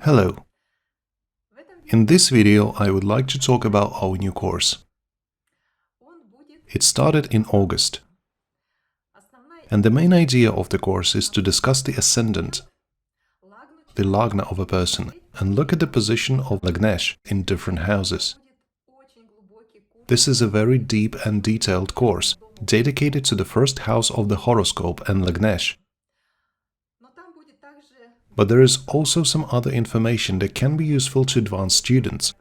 Hello. In this video I would like to talk about our new course. It started in August, and the main idea of the course is to discuss the ascendant, the lagna of a person, and look at the position of Lagnesh in different houses. This is a very deep and detailed course, dedicated to the first house of the horoscope and Lagnesh. But there is also some other information that can be useful to advanced students,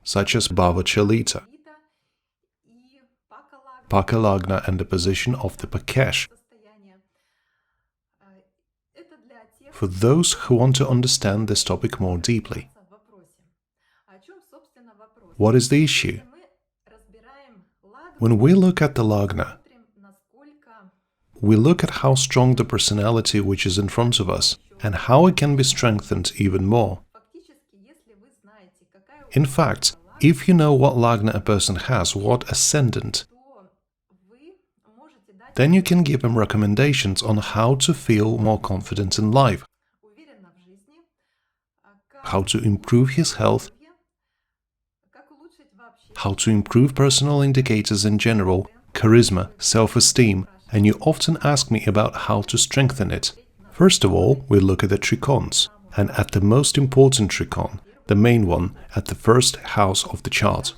such as Bhava Chalita, Paka Lagna and the position of the Pakesh. For those who want to understand this topic more deeply. What is the issue? When we look at the Lagna, we look at how strong the personality which is in front of us and how it can be strengthened even more. In fact, if you know what Lagna a person has, what ascendant, then you can give him recommendations on how to feel more confident in life, how to improve his health, how to improve personal indicators in general, charisma, self-esteem, and you often ask me about how to strengthen it. First of all, we look at the trikons, and at the most important trikon, the main one, at the first house of the chart.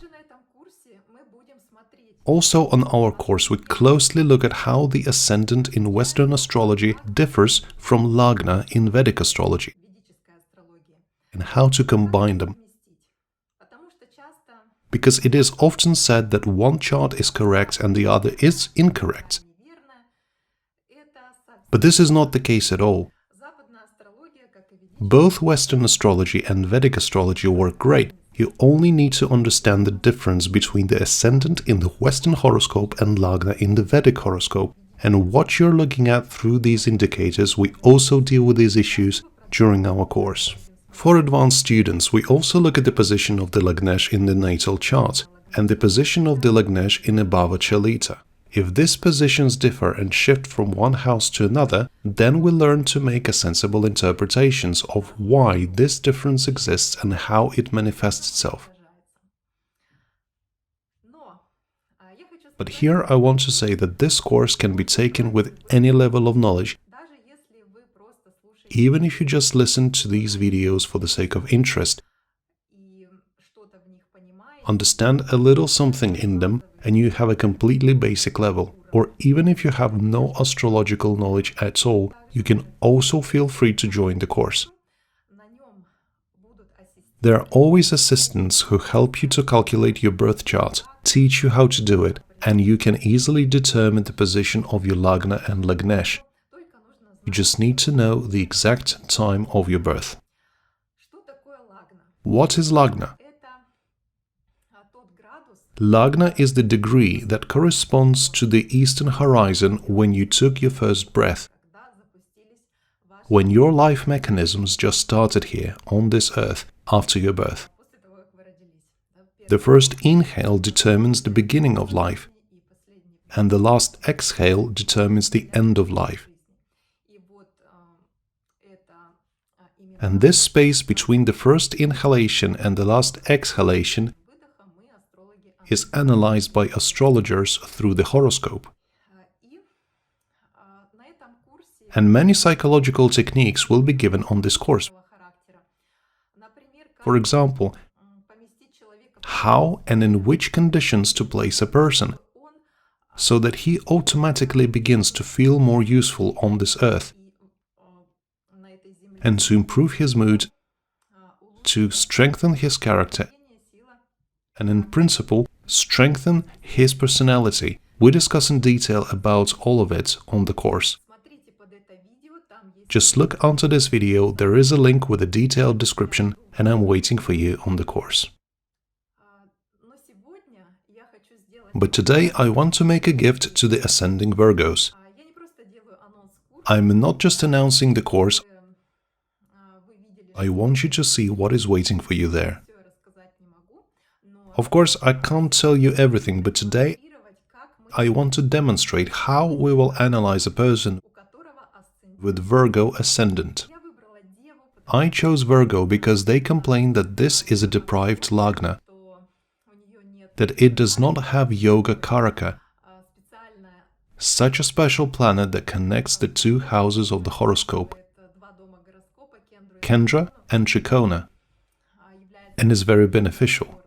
Also on our course we closely look at how the ascendant in Western astrology differs from Lagna in Vedic astrology, and how to combine them. Because it is often said that one chart is correct and the other is incorrect. But this is not the case at all. Both Western astrology and Vedic astrology work great. You only need to understand the difference between the ascendant in the Western horoscope and Lagna in the Vedic horoscope, and what you're looking at through these indicators. We also deal with these issues during our course. For advanced students, we also look at the position of the Lagnesh in the natal chart and the position of the Lagnesh in a Bhava Chalita. If these positions differ and shift from one house to another, then we learn to make a sensible interpretations of why this difference exists and how it manifests itself. But here I want to say that this course can be taken with any level of knowledge, even if you just listen to these videos for the sake of interest, understand a little something in them, and you have a completely basic level. Or even if you have no astrological knowledge at all, you can also feel free to join the course. There are always assistants who help you to calculate your birth chart, teach you how to do it, and you can easily determine the position of your Lagna and Lagnesh. You just need to know the exact time of your birth. What is Lagna? Lagna is the degree that corresponds to the eastern horizon when you took your first breath, when your life mechanisms just started here on this earth after your birth. The first inhale determines the beginning of life, and the last exhale determines the end of life. And this space between the first inhalation and the last exhalation is analyzed by astrologers through the horoscope. And many psychological techniques will be given on this course. For example, how and in which conditions to place a person, so that he automatically begins to feel more useful on this earth, and to improve his mood, to strengthen his character, and in principle, strengthen his personality. We discuss in detail about all of it on the course. Just look under this video, there is a link with a detailed description, and I'm waiting for you on the course. But today I want to make a gift to the ascending Virgos. I'm not just announcing the course, I want you to see what is waiting for you there. Of course, I can't tell you everything, but today I want to demonstrate how we will analyze a person with Virgo Ascendant. I chose Virgo because they complain that this is a deprived Lagna, that it does not have Yoga Karaka, such a special planet that connects the two houses of the horoscope, Kendra and Trikona, and is very beneficial.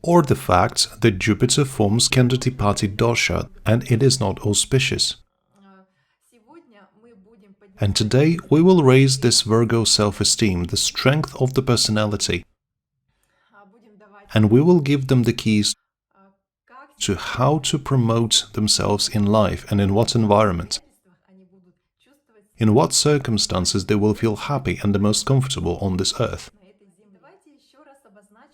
Or the fact that Jupiter forms Kendratipati dosha and it is not auspicious. And today we will raise this Virgo self-esteem, the strength of the personality, and we will give them the keys to how to promote themselves in life and in what environment, in what circumstances they will feel happy and the most comfortable on this earth.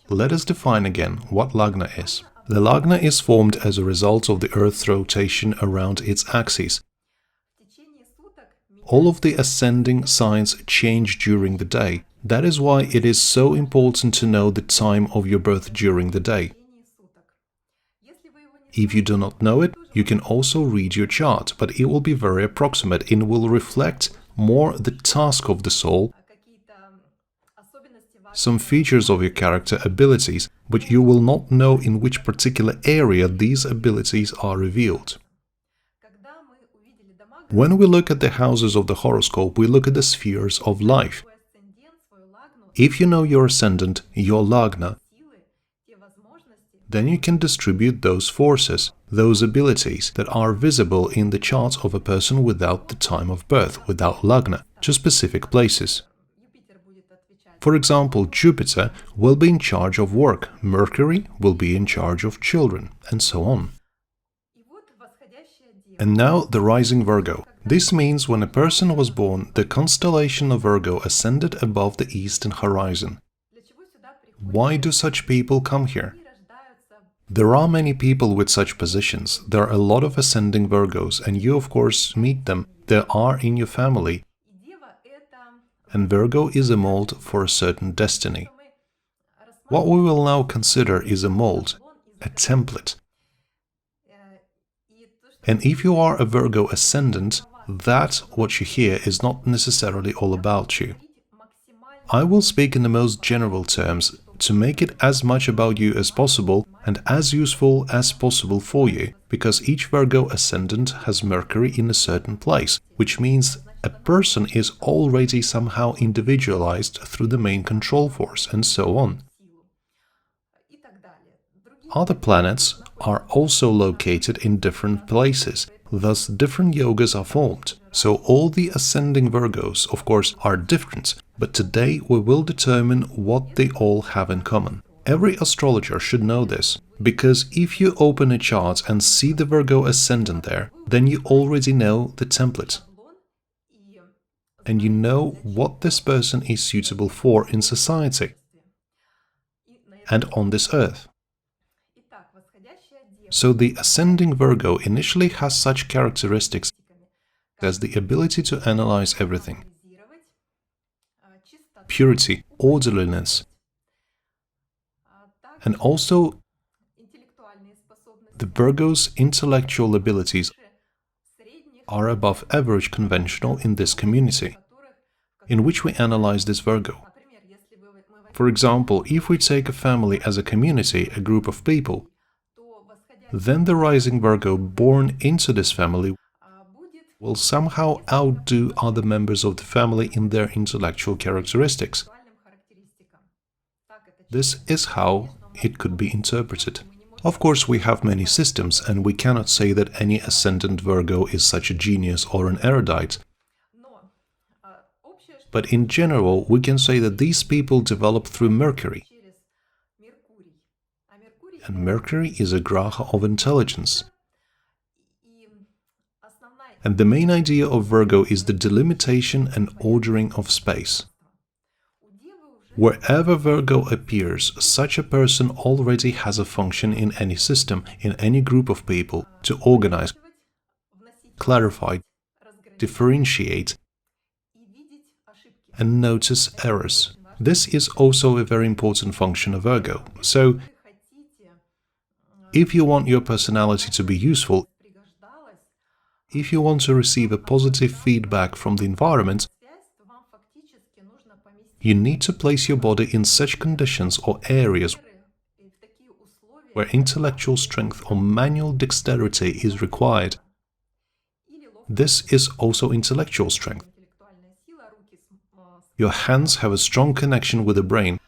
Let us define again what Lagna is. The Lagna is formed as a result of the Earth's rotation around its axis. All of the ascending signs change during the day. That is why it is so important to know the time of your birth during the day. If you do not know it, you can also read your chart, but it will be very approximate and will reflect more the task of the soul, some features of your character abilities, but you will not know in which particular area these abilities are revealed. When we look at the houses of the horoscope, we look at the spheres of life. If you know your ascendant, your Lagna, then you can distribute those forces, those abilities that are visible in the chart of a person without the time of birth, without Lagna, to specific places. For example, Jupiter will be in charge of work, Mercury will be in charge of children, and so on. And now the Rising Virgo. This means when a person was born, the constellation of Virgo ascended above the eastern horizon. Why do such people come here? There are many people with such positions. There are a lot of ascending Virgos, and you of course meet them. They are in your family. And Virgo is a mold for a certain destiny. What we will now consider is a mold, a template. And if you are a Virgo ascendant, that what you hear is not necessarily all about you. I will speak in the most general terms to make it as much about you as possible and as useful as possible for you, because each Virgo ascendant has Mercury in a certain place, which means a person is already somehow individualized through the main control force, and so on. Other planets are also located in different places, thus different yogas are formed. So all the ascending Virgos, of course, are different, but today we will determine what they all have in common. Every astrologer should know this, because if you open a chart and see the Virgo ascendant there, then you already know the template. And you know what this person is suitable for in society and on this earth. So the ascending Virgo initially has such characteristics as the ability to analyze everything, purity, orderliness, and also the Virgo's intellectual abilities are above average conventional in this community, in which we analyze this Virgo. For example, if we take a family as a community, a group of people, then the Rising Virgo born into this family will somehow outdo other members of the family in their intellectual characteristics. This is how it could be interpreted. Of course, we have many systems, and we cannot say that any ascendant Virgo is such a genius or an erudite. But in general, we can say that these people develop through Mercury. And Mercury is a graha of intelligence. And the main idea of Virgo is the delimitation and ordering of space. Wherever Virgo appears, such a person already has a function in any system, in any group of people, to organize, clarify, differentiate, and notice errors. This is also a very important function of Virgo. So, if you want your personality to be useful, If you want to receive a positive feedback from the environment, you need to place your body in such conditions or areas where intellectual strength or manual dexterity is required. This is also intellectual strength. Your hands have a strong connection with the brain.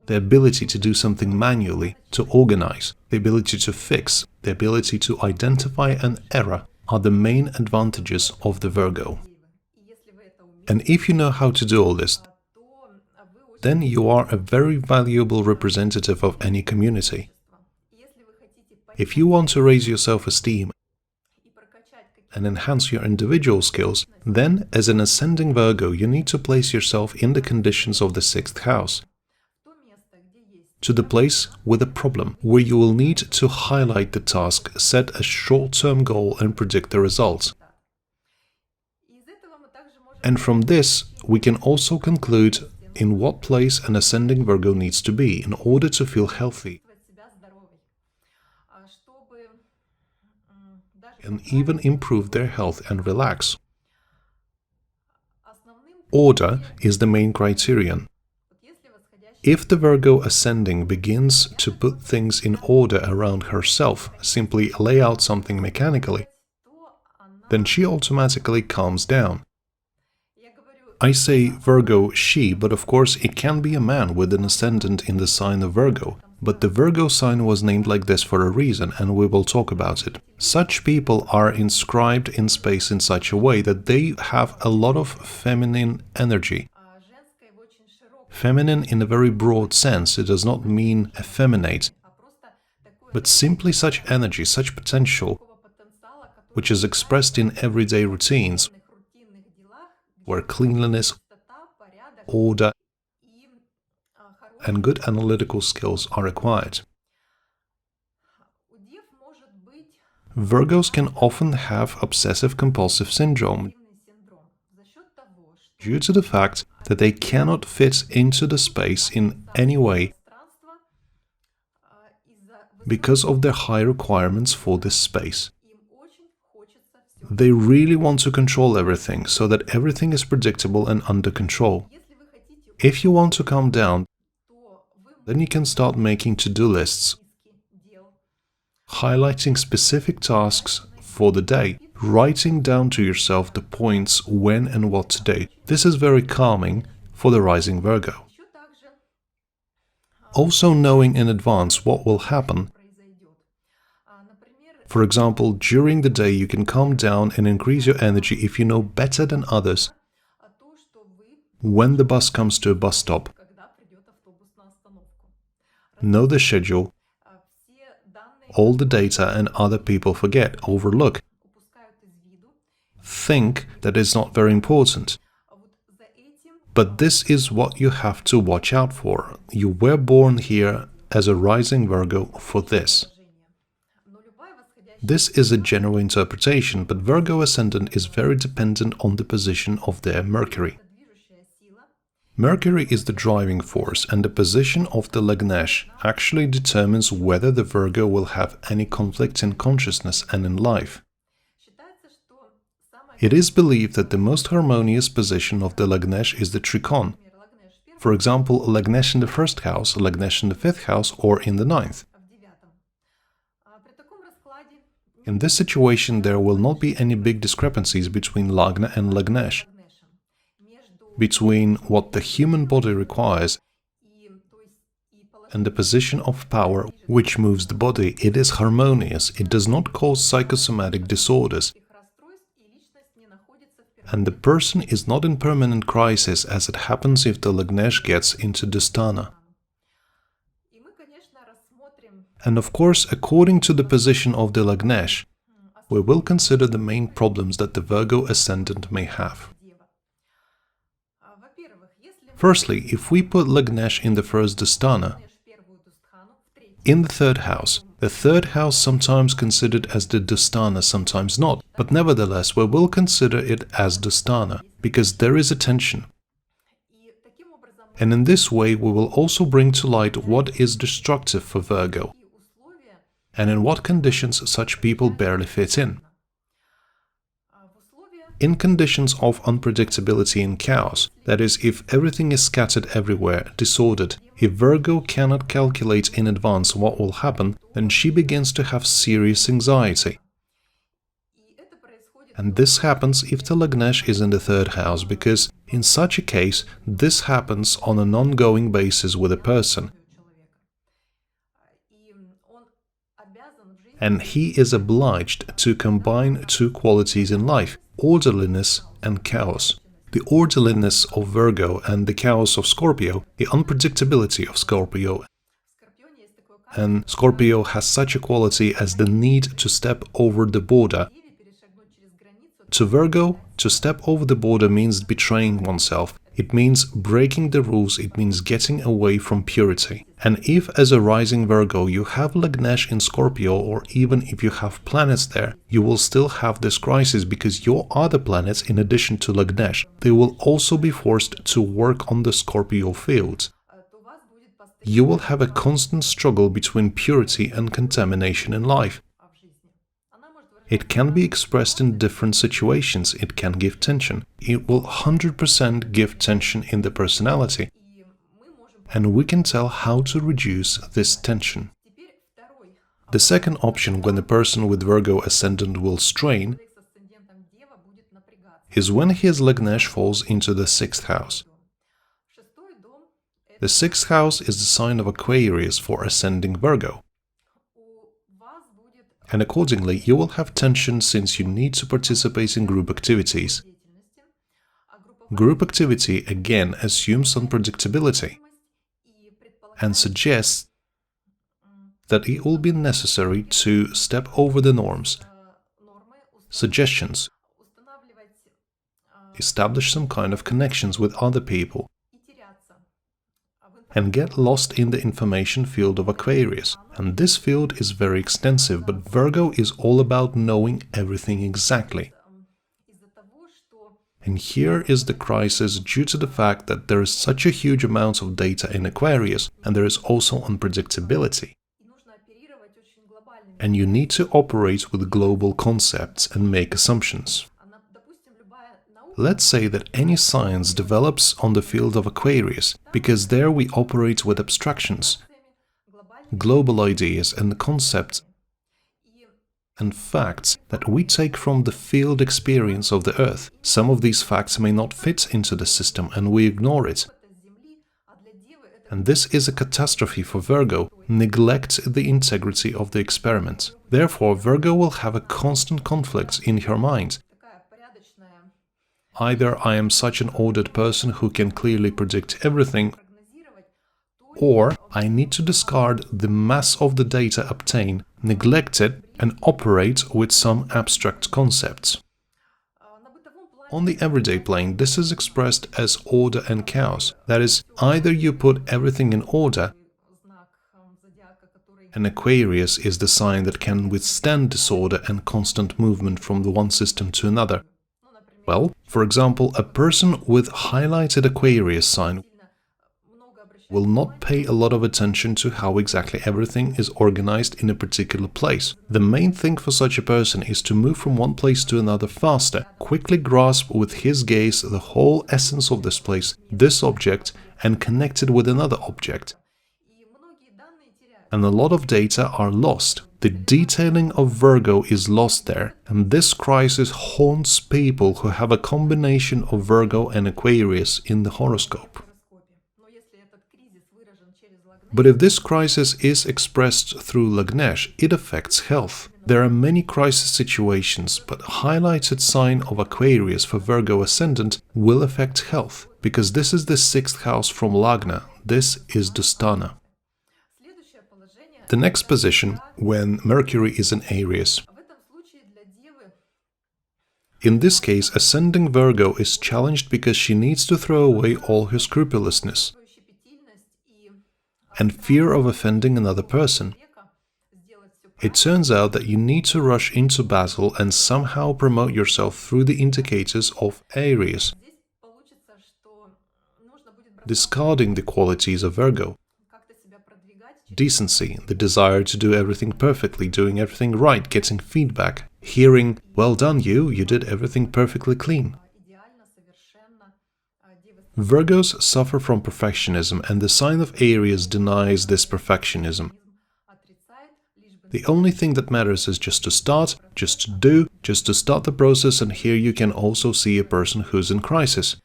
The ability to do something manually, to organize, the ability to fix, the ability to identify an error are the main advantages of the Virgo. And if you know how to do all this, then you are a very valuable representative of any community. If you want to raise your self-esteem and enhance your individual skills, then as an ascending Virgo, you need to place yourself in the conditions of the 6th house, to the place with a problem, where you will need to highlight the task, set a short-term goal and predict the results. And from this, we can also conclude in what place an ascending Virgo needs to be in order to feel healthy and even improve their health and relax. Order is the main criterion. If the Virgo ascending begins to put things in order around herself, simply lay out something mechanically, then she automatically calms down. I say Virgo she, but of course it can be a man with an ascendant in the sign of Virgo. But the Virgo sign was named like this for a reason, and we will talk about it. Such people are inscribed in space in such a way that they have a lot of feminine energy. Feminine in a very broad sense, it does not mean effeminate, but simply such energy, such potential, which is expressed in everyday routines, where cleanliness, order, and good analytical skills are required. Virgos can often have obsessive-compulsive syndrome due to the fact that they cannot fit into the space in any way because of their high requirements for this space. They really want to control everything so that everything is predictable and under control. If you want to calm down, then you can start making to-do lists, highlighting specific tasks for the day, writing down to yourself the points when and what to do. This is very calming for the rising Virgo. Also knowing in advance what will happen. For example, during the day you can calm down and increase your energy if you know better than others when the bus comes to a bus stop. Know the schedule, all the data and other people forget, overlook, think that it's not very important. But this is what you have to watch out for. You were born here as a rising Virgo for this. This is a general interpretation, but Virgo Ascendant is very dependent on the position of their Mercury. Mercury is the driving force, and the position of the Lagnesh actually determines whether the Virgo will have any conflict in consciousness and in life. It is believed that the most harmonious position of the Lagnesh is the Trikon. For example, Lagnesh in the 1st house, Lagnesh in the 5th house, or in the 9th. In this situation, there will not be any big discrepancies between Lagna and Lagnesh, between what the human body requires and the position of power which moves the body. It is harmonious, it does not cause psychosomatic disorders, and the person is not in permanent crisis as it happens if the Lagnesh gets into Dusthana. And of course, according to the position of the Lagnesh, we will consider the main problems that the Virgo Ascendant may have. Firstly, if we put Lagnesh in the 1st Dusthana, in the 3rd house, the 3rd house sometimes considered as the Dusthana, sometimes not, but nevertheless we will consider it as Dusthana, because there is a tension. And in this way we will also bring to light what is destructive for Virgo, and in what conditions such people barely fit in. In conditions of unpredictability and chaos, that is, if everything is scattered everywhere, disordered, if Virgo cannot calculate in advance what will happen, then she begins to have serious anxiety. And this happens if the Lagnesh is in the third house, because in such a case, this happens on an ongoing basis with a person. And he is obliged to combine two qualities in life, orderliness and chaos. The orderliness of Virgo and the chaos of Scorpio, the unpredictability of Scorpio. And Scorpio has such a quality as the need to step over the border. To Virgo, to step over the border means betraying oneself. It means breaking the rules, it means getting away from purity. And if as a rising Virgo you have Lagnesh in Scorpio, or even if you have planets there, you will still have this crisis because your other planets, in addition to Lagnesh, they will also be forced to work on the Scorpio fields. You will have a constant struggle between purity and contamination in life. It can be expressed in different situations, it can give tension. It will 100% give tension in the personality. And we can tell how to reduce this tension. The second option when a person with Virgo Ascendant will strain is when his Lagnesh falls into the 6th house. The 6th house is the sign of Aquarius for ascending Virgo. And accordingly, you will have tension since you need to participate in group activities. Group activity again assumes unpredictability and suggests that it will be necessary to step over the norms, suggestions, establish some kind of connections with other people, and get lost in the information field of Aquarius. And this field is very extensive, but Virgo is all about knowing everything exactly. And here is the crisis due to the fact that there is such a huge amount of data in Aquarius, and there is also unpredictability. And you need to operate with global concepts and make assumptions. Let's say that any science develops on the field of Aquarius, because there we operate with abstractions, global ideas and concepts and facts that we take from the field experience of the Earth. Some of these facts may not fit into the system and we ignore it. And this is a catastrophe for Virgo, neglect the integrity of the experiment. Therefore, Virgo will have a constant conflict in her mind. Either I am such an ordered person who can clearly predict everything, or I need to discard the mass of the data obtained, neglect it, and operate with some abstract concepts. On the everyday plane, this is expressed as order and chaos. That is, either you put everything in order, and Aquarius is the sign that can withstand disorder and constant movement from the one system to another. Well, for example, a person with highlighted Aquarius sign will not pay a lot of attention to how exactly everything is organized in a particular place. The main thing for such a person is to move from one place to another faster, quickly grasp with his gaze the whole essence of this place, this object, and connect it with another object. And a lot of data are lost. The detailing of Virgo is lost there, and this crisis haunts people who have a combination of Virgo and Aquarius in the horoscope. But if this crisis is expressed through Lagnesh, it affects health. There are many crisis situations, but highlighted sign of Aquarius for Virgo Ascendant will affect health, because this is the 6th house from Lagna, this is Dustana. The next position, when Mercury is in Aries. In this case, ascending Virgo is challenged because she needs to throw away all her scrupulousness and fear of offending another person. It turns out that you need to rush into battle and somehow promote yourself through the indicators of Aries, discarding the qualities of Virgo. Decency, the desire to do everything perfectly, doing everything right, getting feedback, hearing, "Well done you did everything perfectly clean." Virgos suffer from perfectionism, and the sign of Aries denies this perfectionism. The only thing that matters is just to start, just to do, just to start the process, and here you can also see a person who's in crisis.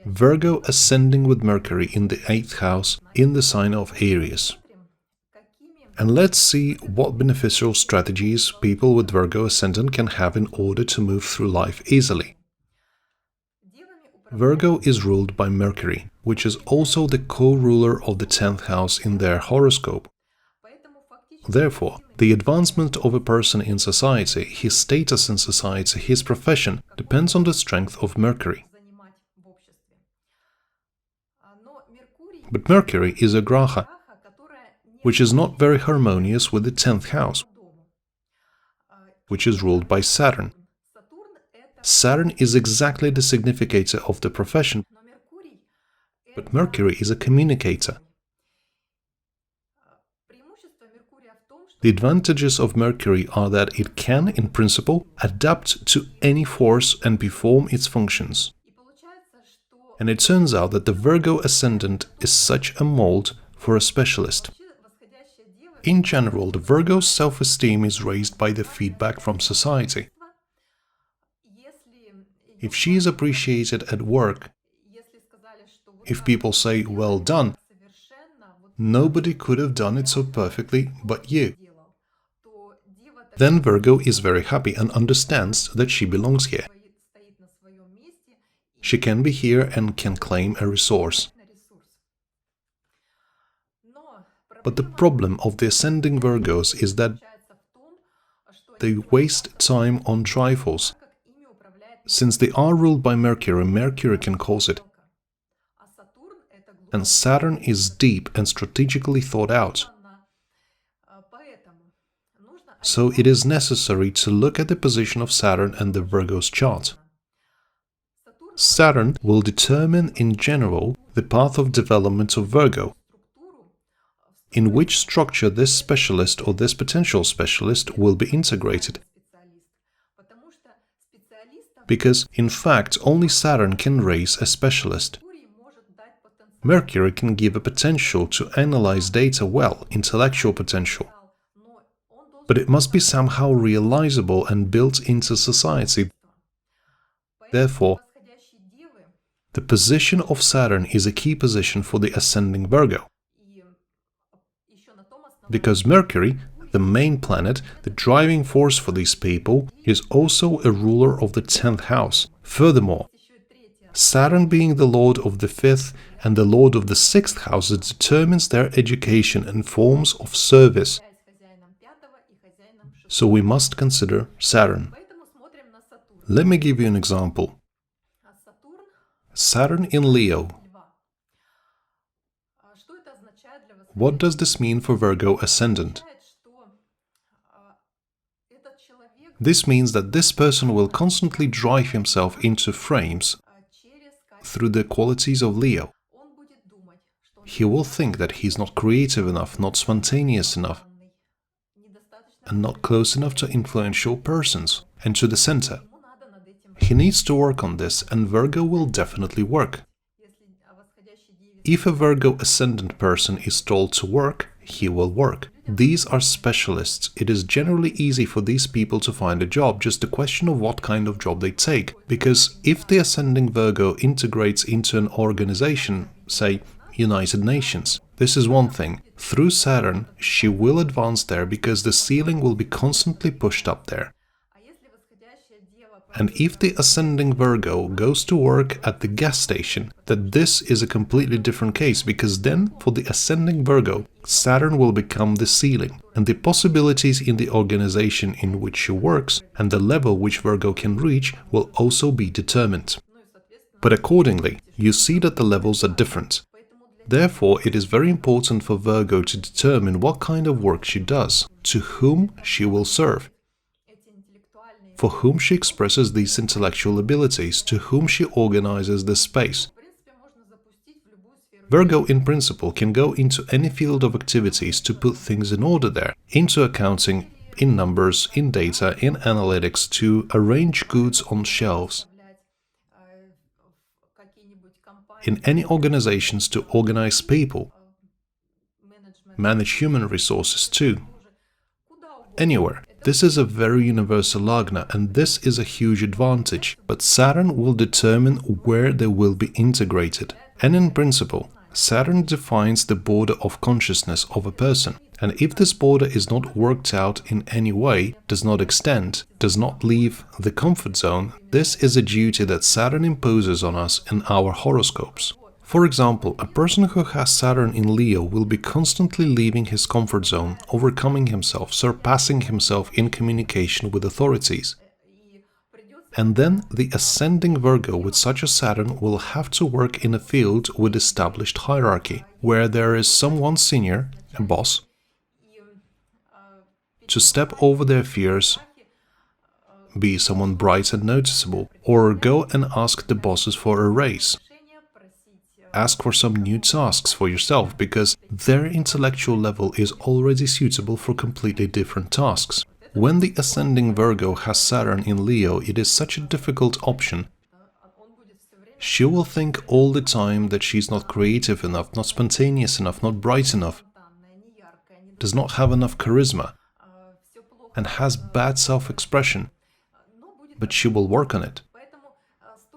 Virgo ascending with Mercury in the 8th house in the sign of Aries. And let's see what beneficial strategies people with Virgo Ascendant can have in order to move through life easily. Virgo is ruled by Mercury, which is also the co-ruler of the 10th house in their horoscope. Therefore, the advancement of a person in society, his status in society, his profession, depends on the strength of Mercury. But Mercury is a graha, which is not very harmonious with the 10th house, which is ruled by Saturn. Saturn is exactly the significator of the profession, but Mercury is a communicator. The advantages of Mercury are that it can, in principle, adapt to any force and perform its functions. And it turns out that the Virgo Ascendant is such a mold for a specialist. In general, the Virgo's self-esteem is raised by the feedback from society. If she is appreciated at work, if people say, "Well done," nobody could have done it so perfectly but you. Then Virgo is very happy and understands that she belongs here. She can be here and can claim a resource. But the problem of the ascending Virgos is that they waste time on trifles. Since they are ruled by Mercury, Mercury can cause it. And Saturn is deep and strategically thought out. So it is necessary to look at the position of Saturn and the Virgo's chart. Saturn will determine in general the path of development of Virgo, in which structure this specialist or this potential specialist will be integrated. Because, in fact, only Saturn can raise a specialist. Mercury can give a potential to analyze data well, intellectual potential. But it must be somehow realizable and built into society. Therefore, the position of Saturn is a key position for the ascending Virgo. Because Mercury, the main planet, the driving force for these people, is also a ruler of the 10th house. Furthermore, Saturn being the lord of the 5th and the lord of the 6th house determines their education and forms of service. So we must consider Saturn. Let me give you an example. Saturn in Leo. What does this mean for Virgo Ascendant? This means that this person will constantly drive himself into frames through the qualities of Leo. He will think that he's not creative enough, not spontaneous enough, and not close enough to influential persons and to the center. He needs to work on this, and Virgo will definitely work. If a Virgo Ascendant person is told to work, he will work. These are specialists. It is generally easy for these people to find a job, just a question of what kind of job they take. Because if the ascending Virgo integrates into an organization, say United Nations, this is one thing. Through Saturn, she will advance there because the ceiling will be constantly pushed up there. And if the ascending Virgo goes to work at the gas station, that this is a completely different case, because then, for the ascending Virgo, Saturn will become the ceiling, and the possibilities in the organization in which she works and the level which Virgo can reach will also be determined. But accordingly, you see that the levels are different. Therefore, it is very important for Virgo to determine what kind of work she does, to whom she will serve, for whom she expresses these intellectual abilities, to whom she organizes the space. Virgo, in principle, can go into any field of activities to put things in order there, into accounting, in numbers, in data, in analytics, to arrange goods on shelves, in any organizations to organize people, manage human resources too. Anywhere. This is a very universal lagna, and this is a huge advantage, but Saturn will determine where they will be integrated. And in principle, Saturn defines the border of consciousness of a person, and if this border is not worked out in any way, does not extend, does not leave the comfort zone, this is a duty that Saturn imposes on us in our horoscopes. For example, a person who has Saturn in Leo will be constantly leaving his comfort zone, overcoming himself, surpassing himself in communication with authorities. And then the ascending Virgo with such a Saturn will have to work in a field with established hierarchy, where there is someone senior, a boss, to step over their fears, be someone bright and noticeable, or go and ask the bosses for a raise. Ask for some new tasks for yourself, because their intellectual level is already suitable for completely different tasks. When the ascending Virgo has Saturn in Leo, it is such a difficult option. She will think all the time that she's not creative enough, not spontaneous enough, not bright enough, does not have enough charisma, and has bad self-expression, but she will work on it.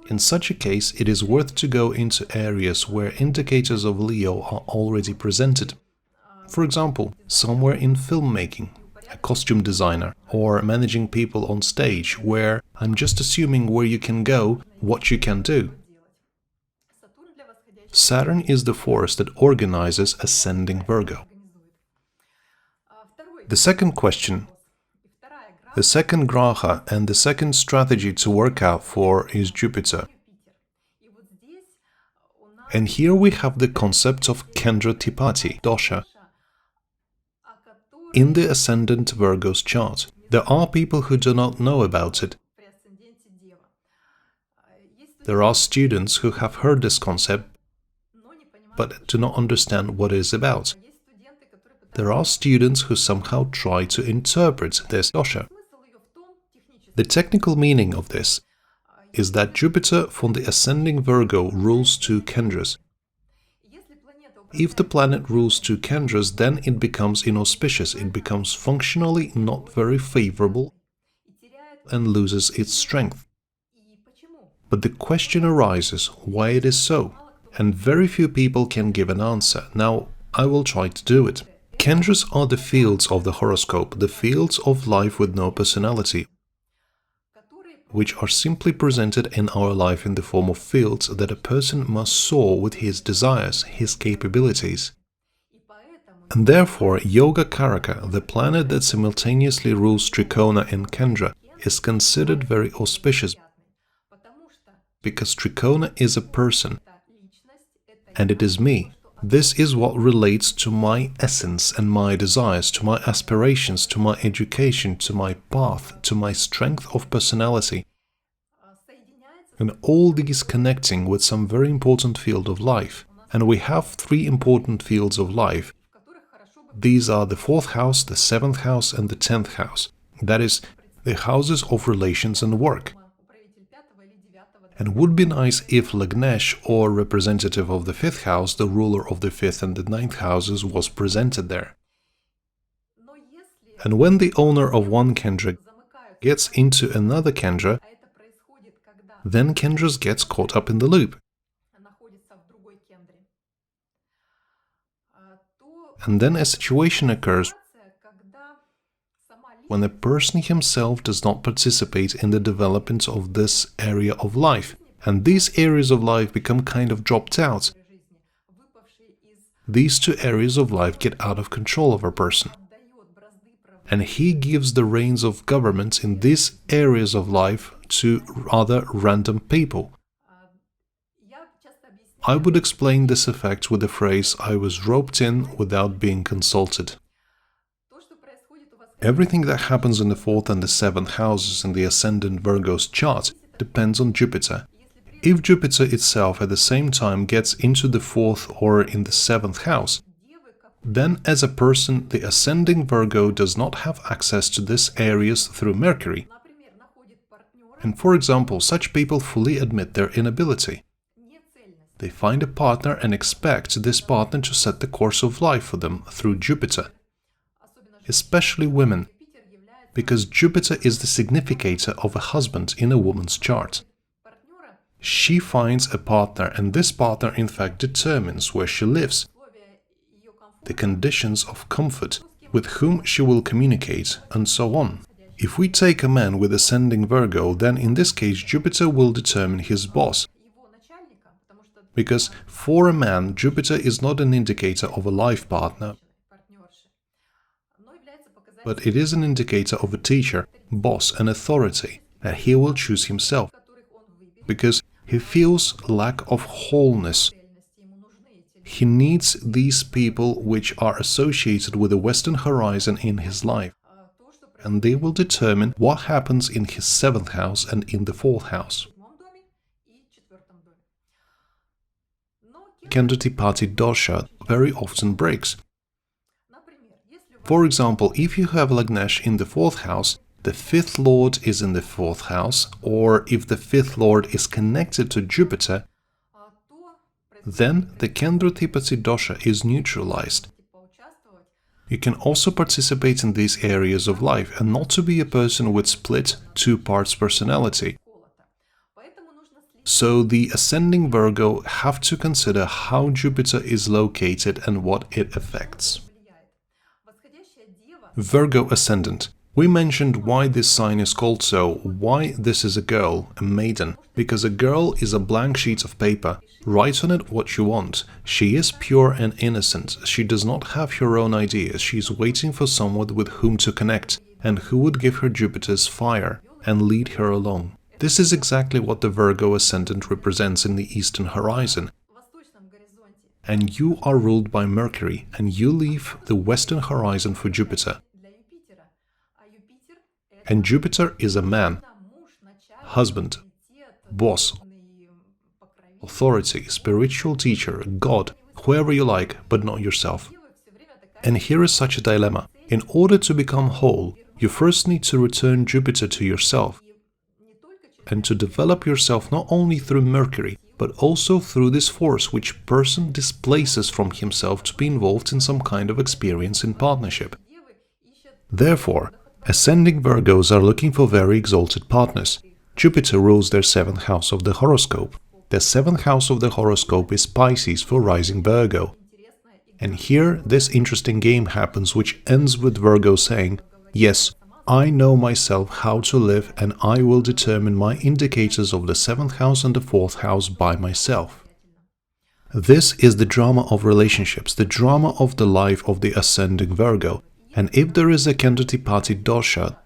In such a case, it is worth to go into areas where indicators of Leo are already presented. For example, somewhere in filmmaking, a costume designer, or managing people on stage, where I'm just assuming where you can go, what you can do. Saturn is the force that organizes ascending Virgo. The second question, the second graha and the second strategy to work out for is Jupiter. And here we have the concept of Kendra Tipati, dosha, in the ascendant Virgo's chart. There are people who do not know about it. There are students who have heard this concept but do not understand what it is about. There are students who somehow try to interpret this dosha. The technical meaning of this is that Jupiter from the ascending Virgo rules two Kendras. If the planet rules two Kendras, then it becomes inauspicious, it becomes functionally not very favorable and loses its strength. But the question arises why it is so, and very few people can give an answer. Now, I will try to do it. Kendras are the fields of the horoscope, the fields of life with no personality, which are simply presented in our life in the form of fields that a person must soar with his desires, his capabilities. And therefore, Yoga Karaka, the planet that simultaneously rules Trikona and Kendra, is considered very auspicious, because Trikona is a person, and it is me. This is what relates to my essence and my desires, to my aspirations, to my education, to my path, to my strength of personality. And all these connecting with some very important field of life. And we have three important fields of life. These are the 4th house, the 7th house, and the 10th house. That is, the houses of relations and work. And would be nice if Lagnesh, or representative of the 5th house, the ruler of the 5th and the 9th houses, was presented there. And when the owner of one Kendra gets into another Kendra, then Kendras gets caught up in the loop. And then a situation occurs when a person himself does not participate in the development of this area of life. And these areas of life become kind of dropped out. These two areas of life get out of control of a person. And he gives the reins of government in these areas of life to other random people. I would explain this effect with the phrase, I was roped in without being consulted. Everything that happens in the 4th and the 7th houses in the ascendant Virgo's chart depends on Jupiter. If Jupiter itself at the same time gets into the 4th or in the 7th house, then as a person, the ascending Virgo does not have access to these areas through Mercury. And for example, such people fully admit their inability. They find a partner and expect this partner to set the course of life for them through Jupiter, especially women, because Jupiter is the significator of a husband in a woman's chart. She finds a partner, and this partner in fact determines where she lives, the conditions of comfort, with whom she will communicate, and so on. If we take a man with ascending Virgo, then in this case Jupiter will determine his boss. Because for a man, Jupiter is not an indicator of a life partner, but it is an indicator of a teacher, boss, and authority that he will choose himself, because he feels lack of wholeness. He needs these people which are associated with the Western horizon in his life, and they will determine what happens in his 7th house and in the 4th house. Kendra-Tipati dosha very often breaks. For example, if you have Lagnesh in the 4th house, the 5th lord is in the 4th house, or if the 5th lord is connected to Jupiter, then the Kendra-Tipati dosha is neutralized. You can also participate in these areas of life and not to be a person with split 2 parts personality. So the ascending Virgo have to consider how Jupiter is located and what it affects. Virgo Ascendant. We mentioned why this sign is called so, why this is a girl, a maiden. Because a girl is a blank sheet of paper. Write on it what you want. She is pure and innocent. She does not have her own ideas. She is waiting for someone with whom to connect, and who would give her Jupiter's fire and lead her along. This is exactly what the Virgo Ascendant represents in the Eastern horizon. And you are ruled by Mercury, and you leave the Western horizon for Jupiter. And Jupiter is a man, husband, boss, authority, spiritual teacher, God, whoever you like, but not yourself. And here is such a dilemma. In order to become whole, you first need to return Jupiter to yourself, and to develop yourself not only through Mercury, but also through this force which person displaces from himself to be involved in some kind of experience in partnership. Therefore, ascending Virgos are looking for very exalted partners. Jupiter rules their 7th house of the horoscope. The 7th house of the horoscope is Pisces for rising Virgo. And here this interesting game happens, which ends with Virgo saying, yes, I know myself how to live, and I will determine my indicators of the 7th house and the 4th house by myself. This is the drama of relationships, the drama of the life of the ascending Virgo. And if there is a Kendra-Tipati dosha,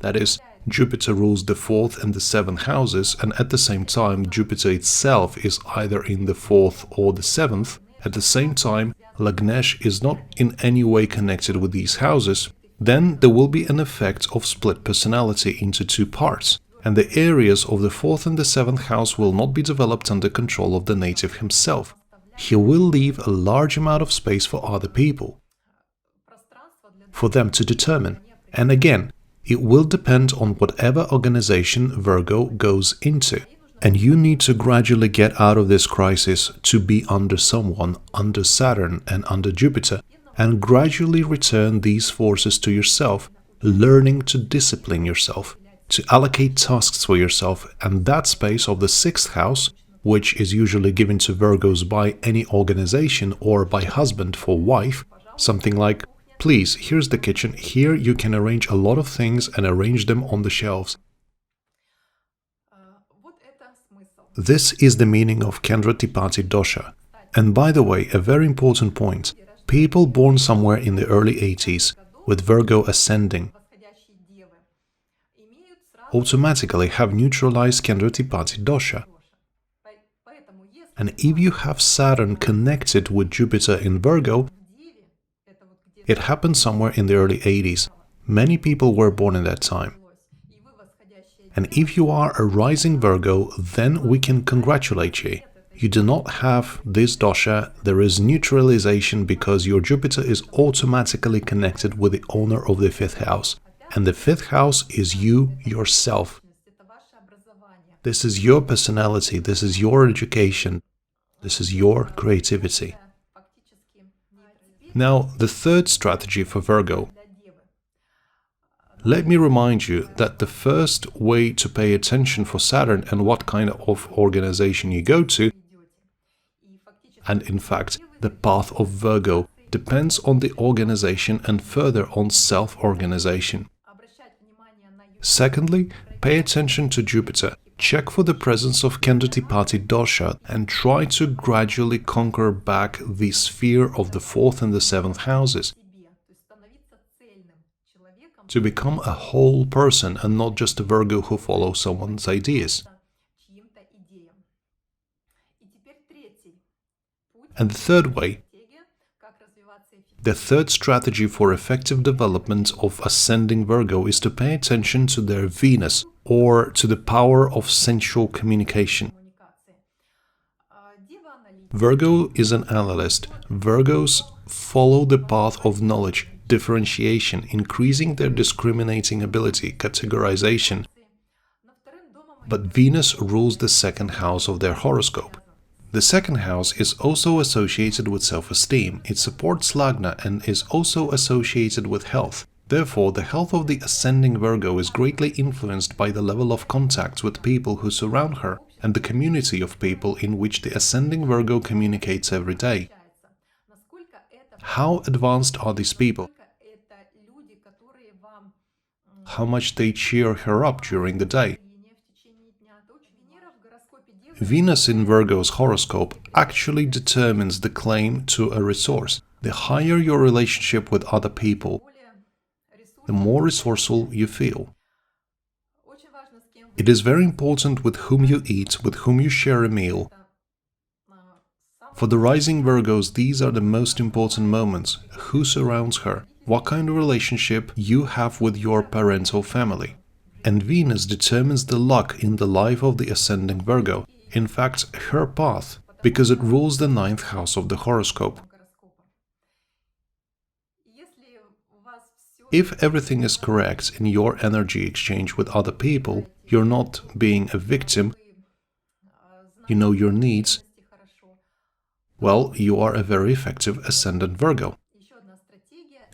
that is, Jupiter rules the 4th and the 7th houses, and at the same time Jupiter itself is either in the 4th or the 7th, at the same time Lagnesh is not in any way connected with these houses, then there will be an effect of split personality into 2 parts, and the areas of the 4th and the 7th house will not be developed under control of the native himself. He will leave a large amount of space for other people, for them to determine. And again, it will depend on whatever organization Virgo goes into. And you need to gradually get out of this crisis to be under someone, under Saturn and under Jupiter, and gradually return these forces to yourself, learning to discipline yourself, to allocate tasks for yourself, and that space of the 6th house, which is usually given to Virgos by any organization or by husband for wife, something like, please, here's the kitchen, here you can arrange a lot of things and arrange them on the shelves. This is the meaning of Kendra-Tipati dosha. And by the way, a very important point, people born somewhere in the early 80s with Virgo ascending automatically have neutralized Kendra-Tipati dosha. And if you have Saturn connected with Jupiter in Virgo, it happened somewhere in the early 80s. Many people were born in that time. And if you are a rising Virgo, then we can congratulate you. You do not have this dosha, there is neutralization because your Jupiter is automatically connected with the owner of the 5th house. And the 5th house is you, yourself. This is your personality, this is your education, this is your creativity. Now, the third strategy for Virgo. Let me remind you that the first way to pay attention for Saturn and what kind of organization you go to, and in fact, the path of Virgo, depends on the organization and further on self-organization. Secondly, pay attention to Jupiter. Check for the presence of Kendutipati dosha and try to gradually conquer back the sphere of the 4th and the 7th houses, to become a whole person and not just a Virgo who follows someone's ideas. And the third way, the third strategy for effective development of ascending Virgo is to pay attention to their Venus, or to the power of sensual communication. Virgo is an analyst. Virgos follow the path of knowledge, differentiation, increasing their discriminating ability, categorization. But Venus rules the 2nd house of their horoscope. The 2nd house is also associated with self-esteem. It supports Lagna and is also associated with health. Therefore, the health of the ascending Virgo is greatly influenced by the level of contact with people who surround her and the community of people in which the ascending Virgo communicates every day. How advanced are these people? How much they cheer her up during the day? Venus in Virgo's horoscope actually determines the claim to a resource. The higher your relationship with other people, the more resourceful you feel. It is very important with whom you eat, with whom you share a meal. For the rising Virgos, these are the most important moments. Who surrounds her? What kind of relationship you have with your parental family? And Venus determines the luck in the life of the ascending Virgo. In fact, her path, because it rules the 9th house of the horoscope. If everything is correct in your energy exchange with other people, you're not being a victim, you know your needs, well, you are a very effective ascendant Virgo.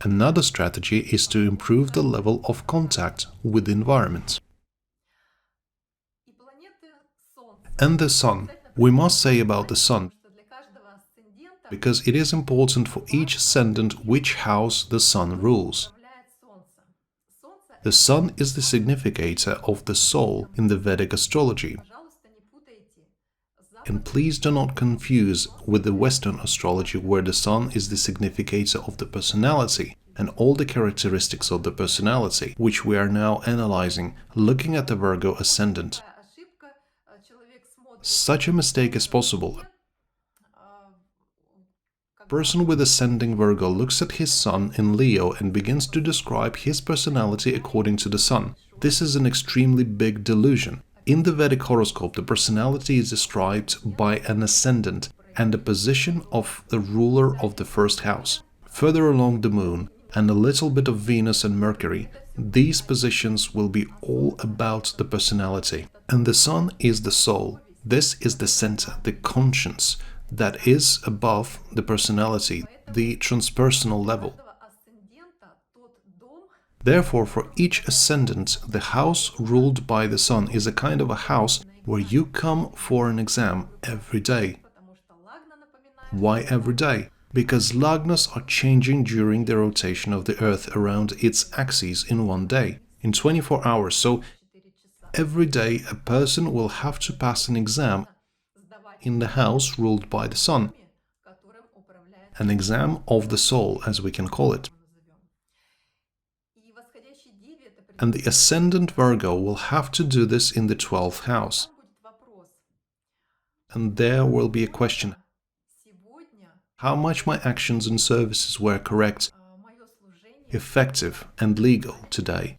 Another strategy is to improve the level of contact with the environment. And the Sun. We must say about the Sun, because it is important for each ascendant which house the Sun rules. The Sun is the significator of the soul in the Vedic astrology. And please do not confuse with the Western astrology, where the Sun is the significator of the personality and all the characteristics of the personality, which we are now analyzing, looking at the Virgo Ascendant. Such a mistake is possible. A person with ascending Virgo looks at his Sun in Leo and begins to describe his personality according to the Sun. This is an extremely big delusion. In the Vedic horoscope, the personality is described by an ascendant and the position of the ruler of the 1st house. Further along the Moon and a little bit of Venus and Mercury, these positions will be all about the personality. And the Sun is the soul. This is the center, the conscience that is above the personality, the transpersonal level. Therefore, for each ascendant, the house ruled by the Sun is a kind of a house where you come for an exam every day. Why every day? Because lagnas are changing during the rotation of the Earth around its axis in one day, in 24 hours. So every day a person will have to pass an exam in the house ruled by the Sun. An exam of the soul, as we can call it. And the ascendant Virgo will have to do this in the 12th house. And there will be a question: how much my actions and services were correct, effective and legal today?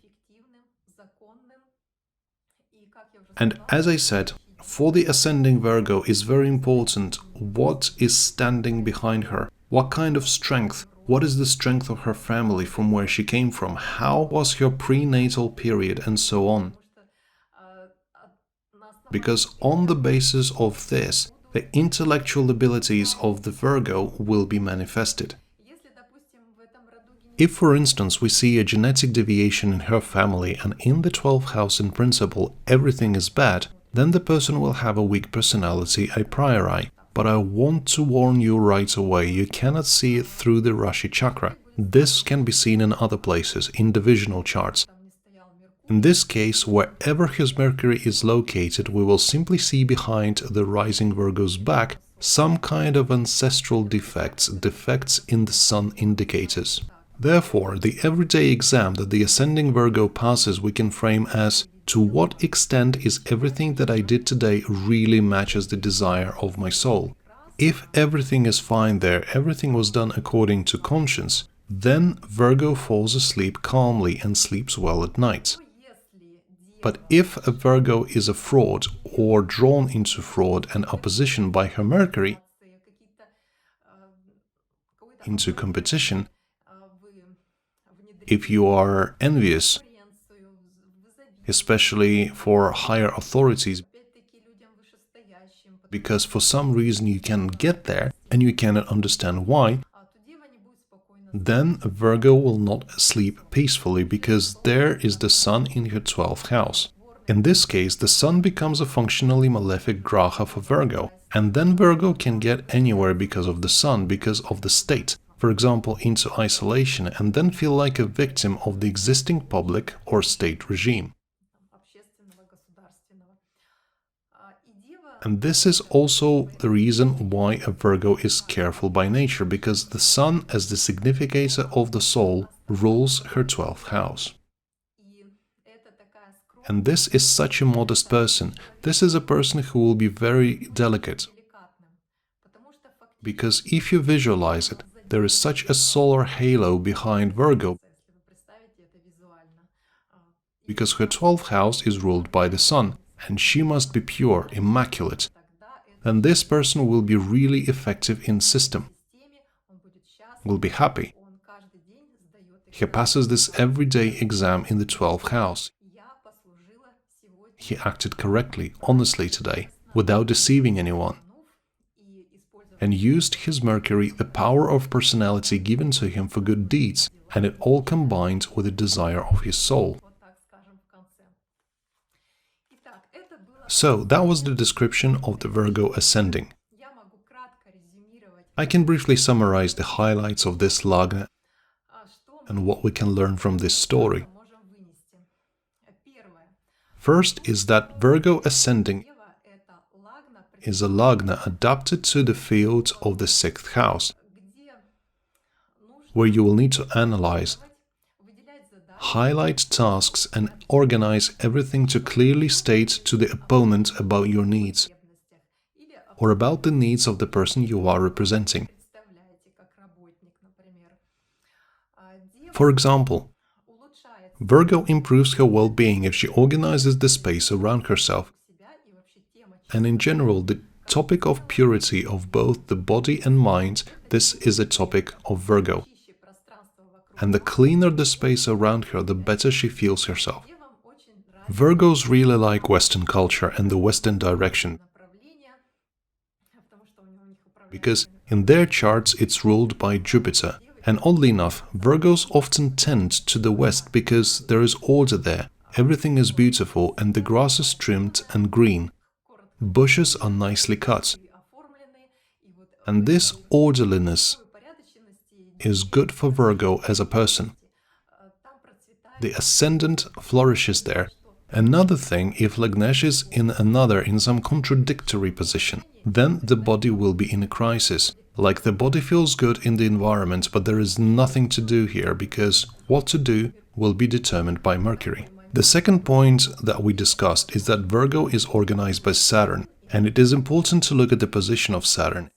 And as I said, For the ascending Virgo, is very important what is standing behind her, what kind of strength, what is the strength of her family from where she came from, how was her prenatal period, and so on. Because on the basis of this, the intellectual abilities of the Virgo will be manifested. If, for instance, we see a genetic deviation in her family and in the 12th house in principle everything is bad, then the person will have a weak personality a priori. But I want to warn you right away, you cannot see it through the Rashi chakra. This can be seen in other places, in divisional charts. In this case, wherever his Mercury is located, we will simply see behind the rising Virgo's back some kind of ancestral defects, defects in the sun indicators. Therefore, the everyday exam that the ascending Virgo passes we can frame as: to what extent is everything that I did today really matches the desire of my soul? If everything is fine there, everything was done according to conscience, then Virgo falls asleep calmly and sleeps well at night. But if a Virgo is a fraud or drawn into fraud and opposition by her Mercury into competition, if you are envious, especially for higher authorities, because for some reason you can get there and you cannot understand why, then Virgo will not sleep peacefully because there is the sun in her 12th house. In this case, the sun becomes a functionally malefic graha for Virgo, and then Virgo can get anywhere because of the sun, because of the state. For example, into isolation, and then feel like a victim of the existing public or state regime. And this is also the reason why a Virgo is careful by nature, because the sun, as the significator of the soul, rules her 12th house. And this is such a modest person. This is a person who will be very delicate. Because if you visualize it, there is such a solar halo behind Virgo, because her 12th house is ruled by the sun, and she must be pure, immaculate. Then this person will be really effective in system, will be happy. He passes this everyday exam in the 12th house. He acted correctly, honestly today, without deceiving anyone, and used his Mercury, the power of personality given to him, for good deeds, and it all combined with the desire of his soul. So, that was the description of the Virgo ascending. I can briefly summarize the highlights of this Lagna and what we can learn from this story. First is that Virgo ascending is a Lagna adapted to the field of the 6th house, where you will need to analyze, highlight tasks and organize everything to clearly state to the opponent about your needs, or about the needs of the person you are representing. For example, Virgo improves her well-being if she organizes the space around herself. And in general, the topic of purity of both the body and mind, this is a topic of Virgo. And the cleaner the space around her, the better she feels herself. Virgos really like Western culture and the Western direction, because in their charts it's ruled by Jupiter. And oddly enough, Virgos often tend to the West because there is order there, everything is beautiful and the grass is trimmed and green. Bushes are nicely cut. And this orderliness is good for Virgo as a person. The ascendant flourishes there. Another thing, if Lagnesh is in some contradictory position, then the body will be in a crisis. Like the body feels good in the environment, but there is nothing to do here, because what to do will be determined by Mercury. The second point that we discussed is that Virgo is organized by Saturn, and it is important to look at the position of Saturn.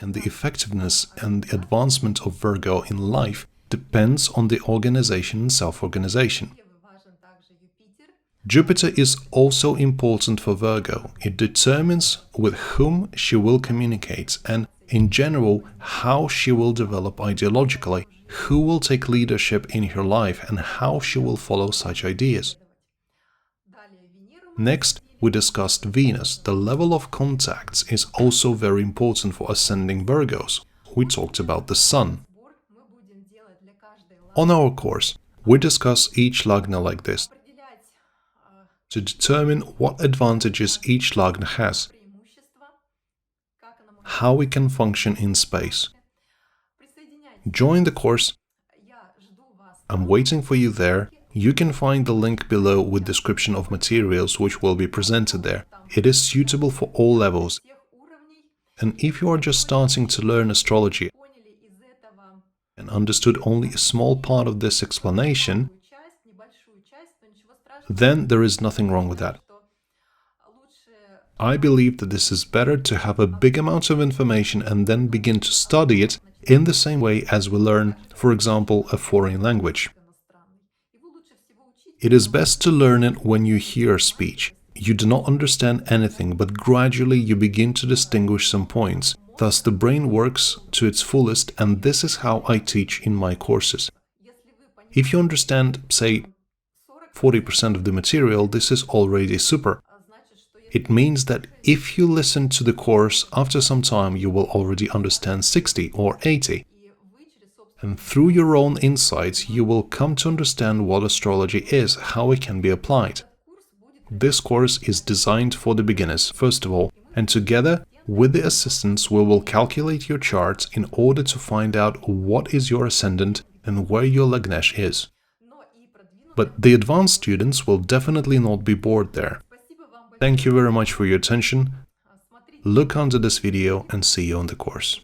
And the effectiveness and the advancement of Virgo in life depends on the organization and self-organization. Jupiter is also important for Virgo. It determines with whom she will communicate and, in general, how she will develop ideologically, who will take leadership in her life and how she will follow such ideas. Next, we discussed Venus. The level of contacts is also very important for ascending Virgos. We talked about the Sun. On our course, we discuss each Lagna like this, to determine what advantages each Lagna has, how it can function in space. Join the course. I'm waiting for you there. You can find the link below with description of materials which will be presented there. It is suitable for all levels. And if you are just starting to learn astrology and understood only a small part of this explanation, then there is nothing wrong with that. I believe that this is better to have a big amount of information and then begin to study it in the same way as we learn, for example, a foreign language. It is best to learn it when you hear speech. You do not understand anything, but gradually you begin to distinguish some points. Thus the brain works to its fullest, and this is how I teach in my courses. If you understand, say, 40% of the material, this is already super. It means that if you listen to the course, after some time you will already understand 60 or 80. And through your own insights, you will come to understand what astrology is, how it can be applied. This course is designed for the beginners, first of all, and together with the assistants we will calculate your charts in order to find out what is your ascendant and where your Lagnesh is. But the advanced students will definitely not be bored there. Thank you very much for your attention. Look under this video and see you on the course.